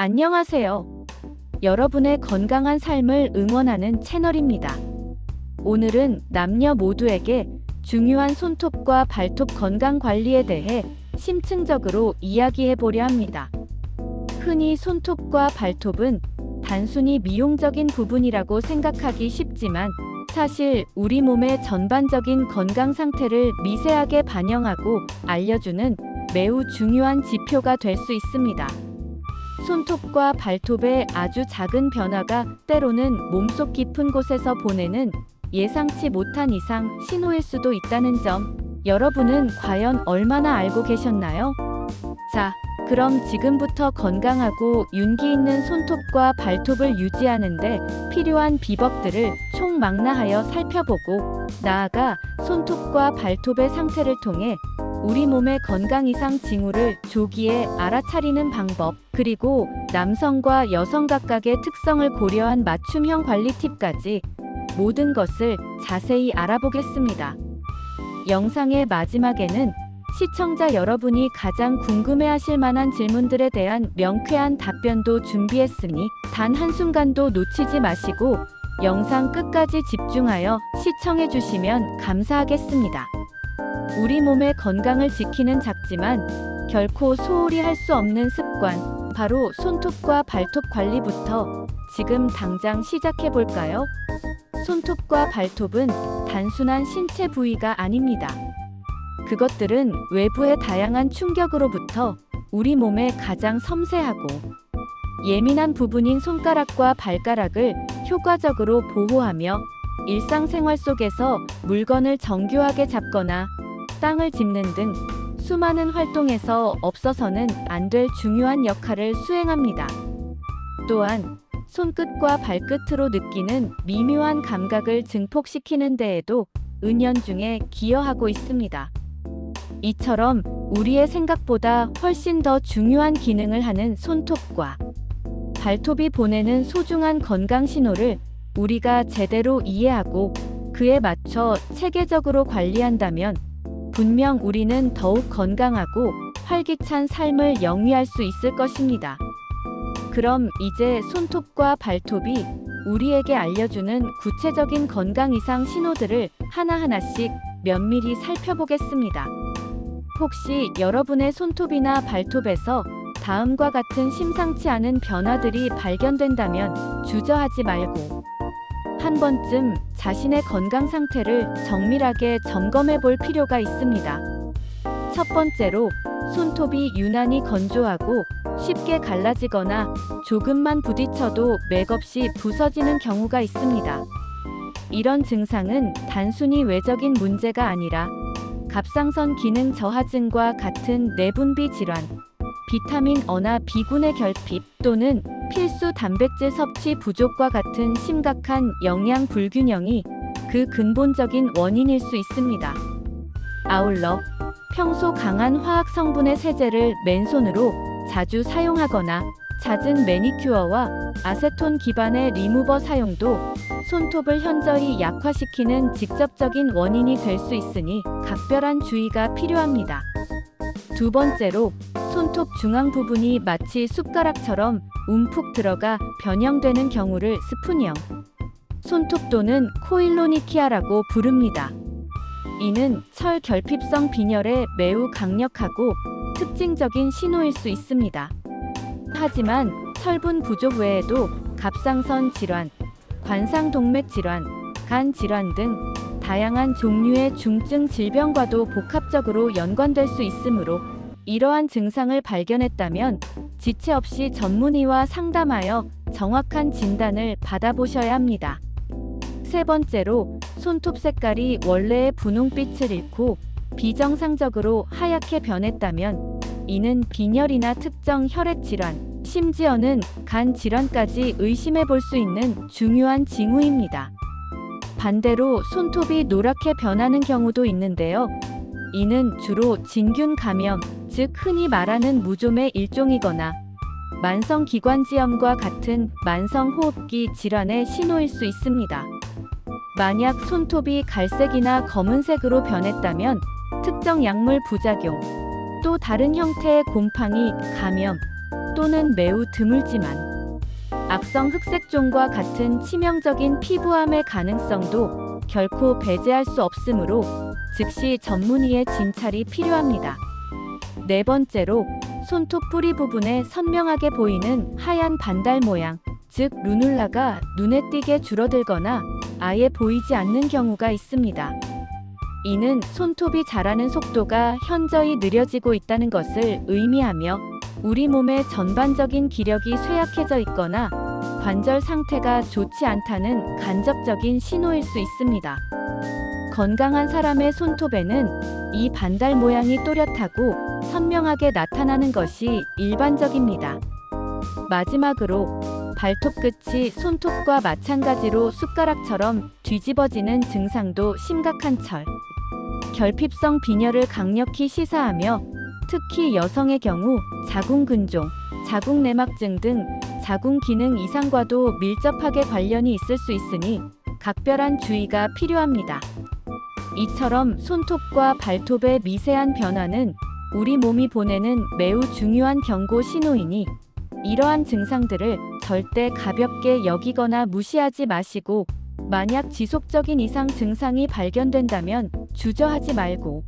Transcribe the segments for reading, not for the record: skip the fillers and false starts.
안녕하세요. 여러분의 건강한 삶을 응원하는 채널입니다. 오늘은 남녀 모두에게 중요한 손톱과 발톱 건강 관리에 대해 심층적으로 이야기해 보려 합니다. 흔히 손톱과 발톱은 단순히 미용적인 부분이라고 생각하기 쉽지만 사실 우리 몸의 전반적인 건강 상태를 미세하게 반영하고 알려주는 매우 중요한 지표가 될 수 있습니다. 손톱과 발톱의 아주 작은 변화가 때로는 몸속 깊은 곳에서 보내는 예상치 못한 이상 신호일 수도 있다는 점, 여러분은 과연 얼마나 알고 계셨나요? 자, 그럼 지금부터 건강하고 윤기 있는 손톱과 발톱을 유지하는데 필요한 비법들을 총망라하여 살펴보고, 나아가 손톱과 발톱의 상태를 통해 우리 몸의 건강 이상 징후를 조기에 알아차리는 방법, 그리고 남성과 여성 각각의 특성을 고려한 맞춤형 관리 팁까지 모든 것을 자세히 알아보겠습니다. 영상의 마지막에는 시청자 여러분이 가장 궁금해하실 만한 질문들에 대한 명쾌한 답변도 준비했으니 단 한순간도 놓치지 마시고 영상 끝까지 집중하여 시청해 주시면 감사하겠습니다. 우리 몸의 건강을 지키는 작지만 결코 소홀히 할 수 없는 습관, 바로 손톱과 발톱 관리부터 지금 당장 시작해 볼까요? 손톱과 발톱은 단순한 신체 부위가 아닙니다. 그것들은 외부의 다양한 충격으로부터 우리 몸의 가장 섬세하고 예민한 부분인 손가락과 발가락을 효과적으로 보호하며 일상생활 속에서 물건을 정교하게 잡거나 땅을 짚는 등 수많은 활동에서 없어서는 안 될 중요한 역할을 수행합니다. 또한 손끝과 발끝으로 느끼는 미묘한 감각을 증폭시키는 데에도 은연중에 기여하고 있습니다. 이처럼 우리의 생각보다 훨씬 더 중요한 기능을 하는 손톱과 발톱이 보내는 소중한 건강 신호를 우리가 제대로 이해하고 그에 맞춰 체계적으로 관리한다면 분명 우리는 더욱 건강하고 활기찬 삶을 영위할 수 있을 것입니다. 그럼 이제 손톱과 발톱이 우리에게 알려주는 구체적인 건강 이상 신호들을 하나하나씩 면밀히 살펴보겠습니다. 혹시 여러분의 손톱이나 발톱에서 다음과 같은 심상치 않은 변화들이 발견된다면 주저하지 말고 한 번쯤 자신의 건강 상태를 정밀하게 점검해 볼 필요가 있습니다. 첫 번째로, 손톱이 유난히 건조하고 쉽게 갈라지거나 조금만 부딪혀도 맥없이 부서지는 경우가 있습니다. 이런 증상은 단순히 외적인 문제가 아니라 갑상선 기능 저하증과 같은 내분비 질환, 비타민 A나 B군의 결핍 또는 필수 단백질 섭취 부족과 같은 심각한 영양 불균형이 그 근본적인 원인일 수 있습니다. 아울러 평소 강한 화학 성분의 세제를 맨손으로 자주 사용하거나 잦은 매니큐어와 아세톤 기반의 리무버 사용도 손톱을 현저히 약화시키는 직접적인 원인이 될 수 있으니 각별한 주의가 필요합니다. 두 번째로, 손톱 중앙 부분이 마치 숟가락처럼 움푹 들어가 변형되는 경우를 스푼형 손톱 또는 코일로니키아라고 부릅니다. 이는 철 결핍성 빈혈의 매우 강력하고 특징적인 신호일 수 있습니다. 하지만 철분 부족 외에도 갑상선 질환, 관상동맥 질환, 간 질환 등 다양한 종류의 중증 질병과도 복합적으로 연관될 수 있으므로 이러한 증상을 발견했다면 지체 없이 전문의와 상담하여 정확한 진단을 받아보셔야 합니다. 세 번째로, 손톱 색깔이 원래의 분홍빛을 잃고 비정상적으로 하얗게 변했다면 이는 빈혈이나 특정 혈액 질환, 심지어는 간 질환까지 의심해 볼 수 있는 중요한 징후입니다. 반대로 손톱이 노랗게 변하는 경우도 있는데요. 이는 주로 진균 감염, 즉 흔히 말하는 무좀의 일종이거나 만성기관지염과 같은 만성호흡기 질환의 신호일 수 있습니다. 만약 손톱이 갈색이나 검은색으로 변했다면 특정 약물 부작용, 또 다른 형태의 곰팡이, 감염, 또는 매우 드물지만 악성 흑색종과 같은 치명적인 피부암의 가능성도 결코 배제할 수 없으므로 즉시 전문의의 진찰이 필요합니다. 네 번째로, 손톱 뿌리 부분에 선명하게 보이는 하얀 반달 모양, 즉 루눌라가 눈에 띄게 줄어들거나 아예 보이지 않는 경우가 있습니다. 이는 손톱이 자라는 속도가 현저히 느려지고 있다는 것을 의미하며 우리 몸의 전반적인 기력이 쇠약해져 있거나 관절 상태가 좋지 않다는 간접적인 신호일 수 있습니다. 건강한 사람의 손톱에는 이 반달 모양이 또렷하고 선명하게 나타나는 것이 일반적입니다. 마지막으로, 발톱 끝이 손톱과 마찬가지로 숟가락처럼 뒤집어지는 증상도 심각한 철. 결핍성 빈혈을 강력히 시사하며 특히 여성의 경우 자궁근종, 자궁내막증 등 자궁 기능 이상과도 밀접하게 관련이 있을 수 있으니 각별한 주의가 필요합니다. 이처럼 손톱과 발톱의 미세한 변화는 우리 몸이 보내는 매우 중요한 경고 신호이니 이러한 증상들을 절대 가볍게 여기거나 무시하지 마시고, 만약 지속적인 이상 증상이 발견된다면 주저하지 말고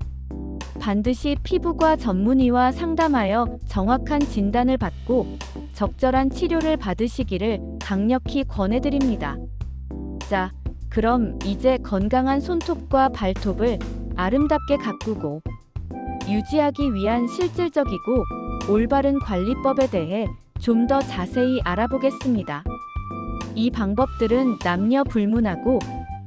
반드시 피부과 전문의와 상담하여 정확한 진단을 받고 적절한 치료를 받으시기를 강력히 권해드립니다. 자, 그럼 이제 건강한 손톱과 발톱을 아름답게 가꾸고 유지하기 위한 실질적이고 올바른 관리법에 대해 좀 더 자세히 알아보겠습니다. 이 방법들은 남녀 불문하고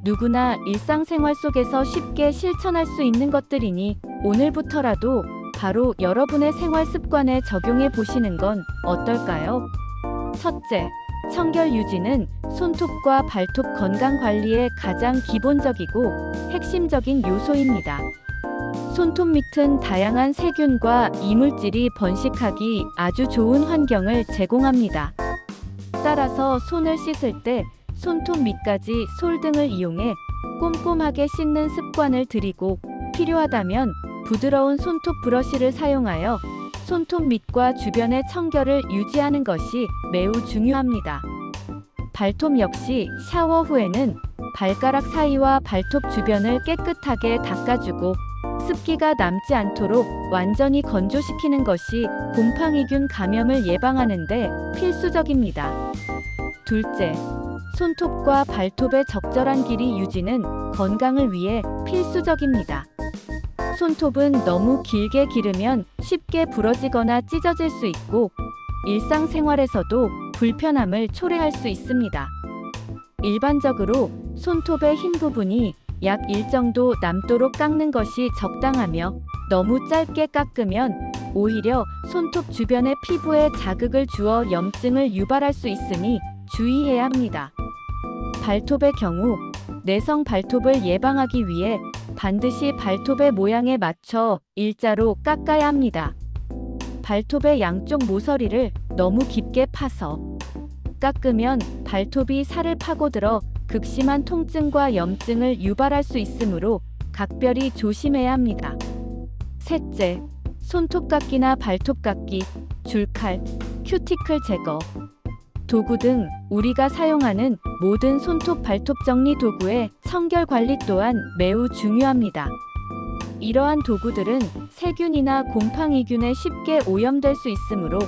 누구나 일상생활 속에서 쉽게 실천할 수 있는 것들이니 오늘부터라도 바로 여러분의 생활 습관에 적용해 보시는 건 어떨까요? 첫째, 청결 유지는 손톱과 발톱 건강 관리의 가장 기본적이고 핵심적인 요소입니다. 손톱 밑은 다양한 세균과 이물질이 번식하기 아주 좋은 환경을 제공합니다. 따라서 손을 씻을 때 손톱 밑까지 솔 등을 이용해 꼼꼼하게 씻는 습관을 들이고, 필요하다면 부드러운 손톱 브러쉬를 사용하여 손톱 밑과 주변의 청결을 유지하는 것이 매우 중요합니다. 발톱 역시 샤워 후에는 발가락 사이와 발톱 주변을 깨끗하게 닦아주고 습기가 남지 않도록 완전히 건조시키는 것이 곰팡이균 감염을 예방하는 데 필수적입니다. 둘째, 손톱과 발톱의 적절한 길이 유지는 건강을 위해 필수적입니다. 손톱은 너무 길게 기르면 쉽게 부러지거나 찢어질 수 있고 일상생활에서도 불편함을 초래할 수 있습니다. 일반적으로 손톱의 흰 부분이 약 1 정도 남도록 깎는 것이 적당하며, 너무 짧게 깎으면 오히려 손톱 주변의 피부에 자극을 주어 염증을 유발할 수 있으니 주의해야 합니다. 발톱의 경우 내성 발톱을 예방하기 위해 반드시 발톱의 모양에 맞춰 일자로 깎아야 합니다. 발톱의 양쪽 모서리를 너무 깊게 파서 깎으면 발톱이 살을 파고들어 극심한 통증과 염증을 유발할 수 있으므로 각별히 조심해야 합니다. 셋째, 손톱깎이나 발톱깎이, 줄칼, 큐티클 제거, 도구 등 우리가 사용하는 모든 손톱 발톱 정리 도구의 청결 관리 또한 매우 중요합니다. 이러한 도구들은 세균이나 곰팡이균에 쉽게 오염될 수 있으므로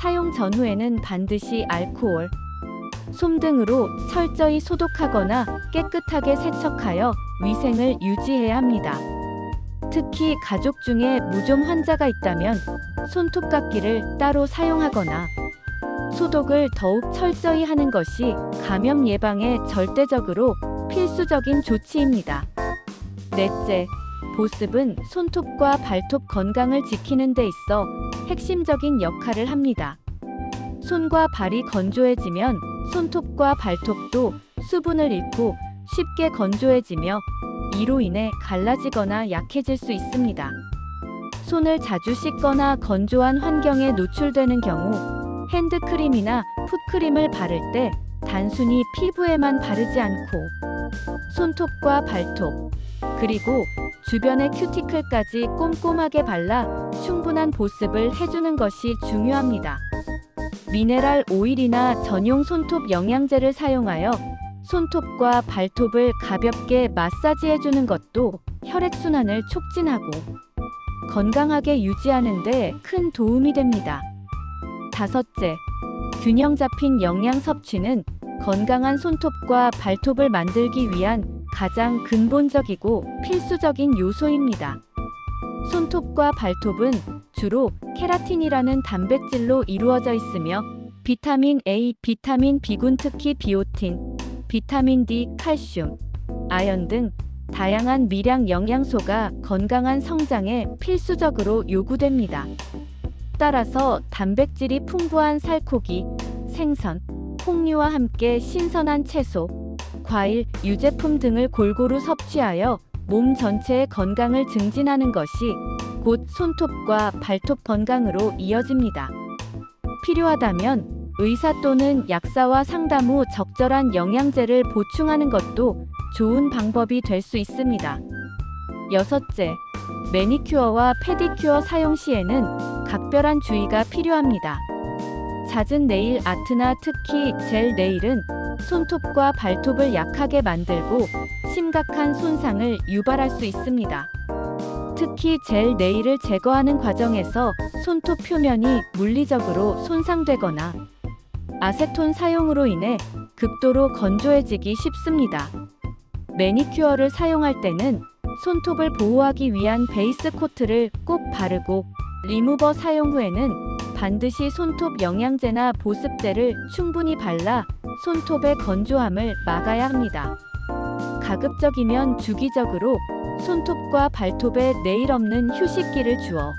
사용 전후에는 반드시 알코올, 솜 등으로 철저히 소독하거나 깨끗하게 세척하여 위생을 유지해야 합니다. 특히 가족 중에 무좀 환자가 있다면 손톱깎이를 따로 사용하거나 소독을 더욱 철저히 하는 것이 감염 예방에 절대적으로 필수적인 조치입니다. 넷째, 보습은 손톱과 발톱 건강을 지키는 데 있어 핵심적인 역할을 합니다. 손과 발이 건조해지면 손톱과 발톱도 수분을 잃고 쉽게 건조해지며 이로 인해 갈라지거나 약해질 수 있습니다. 손을 자주 씻거나 건조한 환경에 노출되는 경우 핸드크림이나 풋크림을 바를 때 단순히 피부에만 바르지 않고 손톱과 발톱, 그리고 주변의 큐티클까지 꼼꼼하게 발라 충분한 보습을 해주는 것이 중요합니다. 미네랄 오일이나 전용 손톱 영양제를 사용하여 손톱과 발톱을 가볍게 마사지해주는 것도 혈액순환을 촉진하고 건강하게 유지하는 데 큰 도움이 됩니다. 다섯째, 균형 잡힌 영양 섭취는 건강한 손톱과 발톱을 만들기 위한 가장 근본적이고 필수적인 요소입니다. 손톱과 발톱은 주로 케라틴이라는 단백질로 이루어져 있으며 비타민 A, 비타민 B군 특히 비오틴, 비타민 D, 칼슘, 아연 등 다양한 미량 영양소가 건강한 성장에 필수적으로 요구됩니다. 따라서 단백질이 풍부한 살코기, 생선, 콩류와 함께 신선한 채소, 과일, 유제품 등을 골고루 섭취하여 몸 전체의 건강을 증진하는 것이 곧 손톱과 발톱 건강으로 이어집니다. 필요하다면 의사 또는 약사와 상담 후 적절한 영양제를 보충하는 것도 좋은 방법이 될 수 있습니다. 여섯째, 매니큐어와 페디큐어 사용 시에는 각별한 주의가 필요합니다. 잦은 네일 아트나 특히 젤 네일은 손톱과 발톱을 약하게 만들고 심각한 손상을 유발할 수 있습니다. 특히 젤 네일을 제거하는 과정에서 손톱 표면이 물리적으로 손상되거나 아세톤 사용으로 인해 극도로 건조해지기 쉽습니다. 매니큐어를 사용할 때는 손톱을 보호하기 위한 베이스 코트를 꼭 바르고 리무버 사용 후에는 반드시 손톱 영양제나 보습제를 충분히 발라 손톱의 건조함을 막아야 합니다. 가급적이면 주기적으로 손톱과 발톱에 네일 없는 휴식기를 주어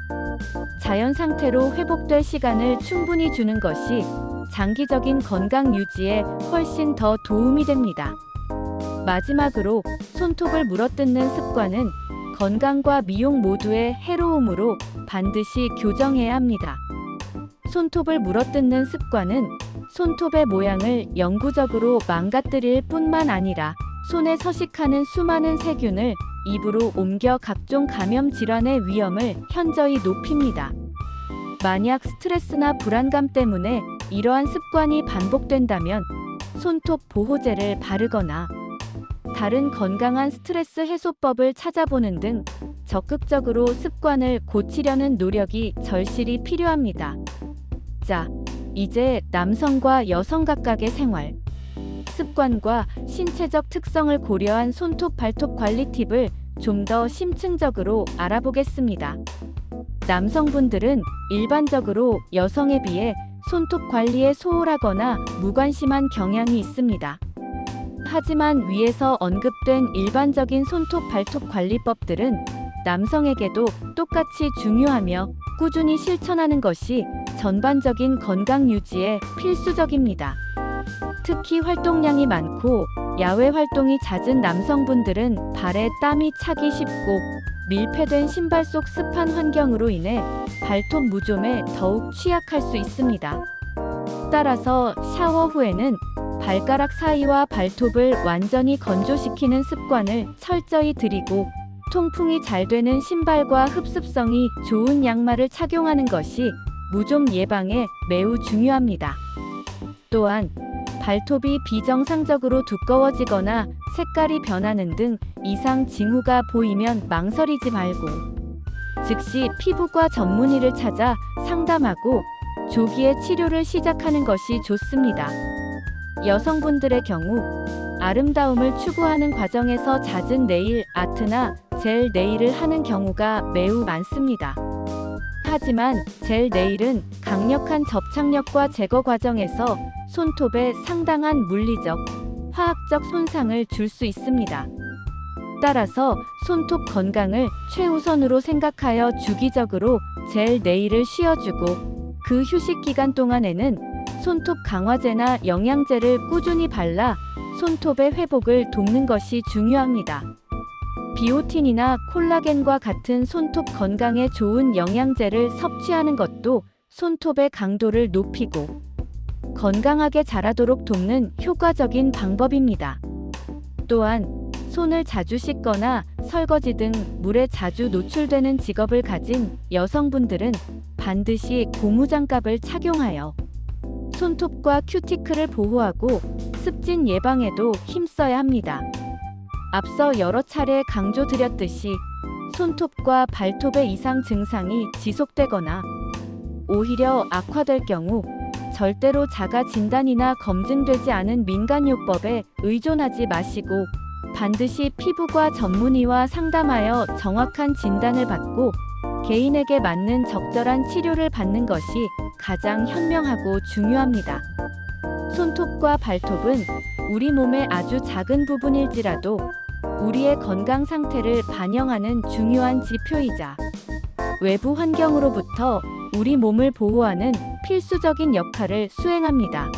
자연 상태로 회복될 시간을 충분히 주는 것이 장기적인 건강 유지에 훨씬 더 도움이 됩니다. 마지막으로 손톱을 물어뜯는 습관은 건강과 미용 모두에 해로움으로 반드시 교정해야 합니다. 손톱을 물어뜯는 습관은 손톱의 모양을 영구적으로 망가뜨릴 뿐만 아니라 손에 서식하는 수많은 세균을 입으로 옮겨 각종 감염 질환의 위험을 현저히 높입니다. 만약 스트레스나 불안감 때문에 이러한 습관이 반복된다면 손톱 보호제를 바르거나 다른 건강한 스트레스 해소법을 찾아보는 등 적극적으로 습관을 고치려는 노력이 절실히 필요합니다. 자, 이제 남성과 여성 각각의 생활, 습관과 신체적 특성을 고려한 손톱 발톱 관리 팁을 좀 더 심층적으로 알아보겠습니다. 남성분들은 일반적으로 여성에 비해 손톱 관리에 소홀하거나 무관심한 경향이 있습니다. 하지만 위에서 언급된 일반적인 손톱 발톱 관리법들은 남성에게도 똑같이 중요하며 꾸준히 실천하는 것이 전반적인 건강 유지에 필수적입니다. 특히 활동량이 많고 야외 활동이 잦은 남성분들은 발에 땀이 차기 쉽고 밀폐된 신발 속 습한 환경으로 인해 발톱 무좀에 더욱 취약할 수 있습니다. 따라서 샤워 후에는 발가락 사이와 발톱을 완전히 건조시키는 습관을 철저히 들이고 통풍이 잘 되는 신발과 흡습성이 좋은 양말을 착용하는 것이 무좀 예방에 매우 중요합니다. 또한 발톱이 비정상적으로 두꺼워지거나 색깔이 변하는 등 이상 징후가 보이면 망설이지 말고 즉시 피부과 전문의를 찾아 상담하고 조기에 치료를 시작하는 것이 좋습니다. 여성분들의 경우 아름다움을 추구하는 과정에서 잦은 네일 아트나 젤 네일을 하는 경우가 매우 많습니다. 하지만 젤 네일은 강력한 접착력과 제거 과정에서 손톱에 상당한 물리적, 화학적 손상을 줄 수 있습니다. 따라서 손톱 건강을 최우선으로 생각하여 주기적으로 젤 네일을 씌워주고 그 휴식 기간 동안에는 손톱 강화제나 영양제를 꾸준히 발라 손톱의 회복을 돕는 것이 중요합니다. 비오틴이나 콜라겐과 같은 손톱 건강에 좋은 영양제를 섭취하는 것도 손톱의 강도를 높이고 건강하게 자라도록 돕는 효과적인 방법입니다. 또한 손을 자주 씻거나 설거지 등 물에 자주 노출되는 직업을 가진 여성분들은 반드시 고무장갑을 착용하여 손톱과 큐티클을 보호하고 습진 예방에도 힘써야 합니다. 앞서 여러 차례 강조드렸듯이 손톱과 발톱의 이상 증상이 지속되거나 오히려 악화될 경우 절대로 자가 진단이나 검증되지 않은 민간요법에 의존하지 마시고 반드시 피부과 전문의와 상담하여 정확한 진단을 받고 개인에게 맞는 적절한 치료를 받는 것이 가장 현명하고 중요합니다. 손톱과 발톱은 우리 몸의 아주 작은 부분일지라도 우리의 건강 상태를 반영하는 중요한 지표이자 외부 환경으로부터 우리 몸을 보호하는 필수적인 역할을 수행합니다.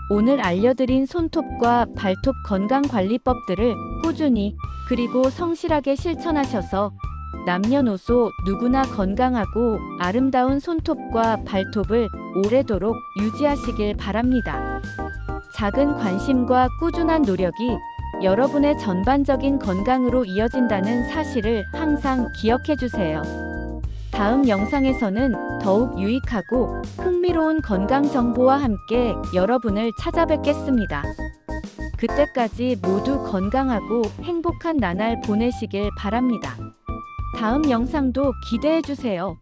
오늘 알려드린 손톱과 발톱 건강관리법들을 꾸준히 그리고 성실하게 실천하셔서 남녀노소 누구나 건강하고 아름다운 손톱과 발톱을 오래도록 유지하시길 바랍니다. 작은 관심과 꾸준한 노력이 여러분의 전반적인 건강으로 이어진다는 사실을 항상 기억해 주세요. 다음 영상에서는 더욱 유익하고 흥미로운 건강 정보와 함께 여러분을 찾아뵙겠습니다. 그때까지 모두 건강하고 행복한 나날 보내시길 바랍니다. 다음 영상도 기대해 주세요.